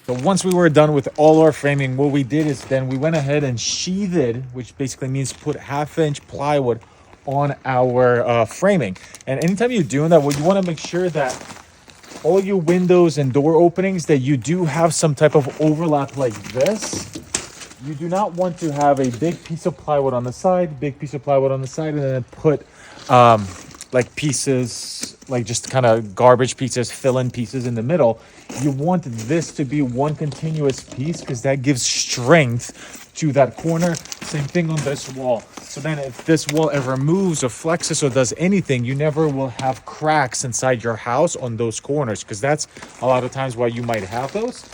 So once we were done with all our framing, what we did is then we went ahead and sheathed, which basically means put 1/2 inch plywood on our framing. And anytime you're doing that, what you want to make sure that all your windows and door openings, that you do have some type of overlap like this. You do not want to have a big piece of plywood on the side, big piece of plywood on the side, and then put like pieces, like just kind of garbage pieces, fill-in pieces in the middle. You want this to be one continuous piece because that gives strength to that corner. Same thing on this wall. So then if this wall ever moves or flexes or does anything, you never will have cracks inside your house on those corners, because that's a lot of times why you might have those.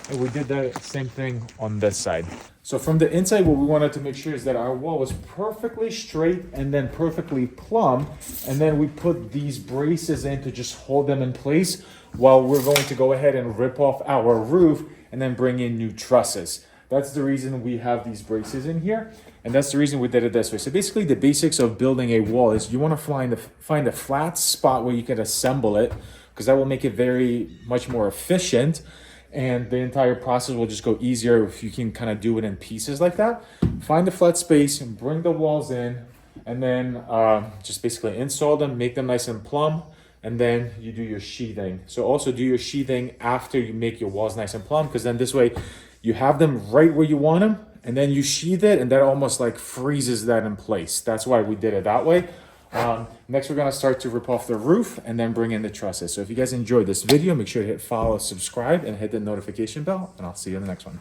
And we did the same thing on this side. So from the inside, what we wanted to make sure is that our wall was perfectly straight and then perfectly plumb. And then we put these braces in to just hold them in place while we're going to go ahead and rip off our roof and then bring in new trusses. That's the reason we have these braces in here. And that's the reason we did it this way. So basically the basics of building a wall is you want to find a flat spot where you can assemble it, because that will make it very much more efficient. And the entire process will just go easier if you can kind of do it in pieces like that. Find a flat space and bring the walls in, and then just basically install them, make them nice and plumb, and then you do your sheathing. So also do your sheathing after you make your walls nice and plumb, because then this way you have them right where you want them, and then you sheath it, and that almost like freezes that in place. That's why we did it that way. Next, we're going to start to rip off the roof and then bring in the trusses. So if you guys enjoyed this video, make sure to hit follow, subscribe, and hit the notification bell, and I'll see you in the next one.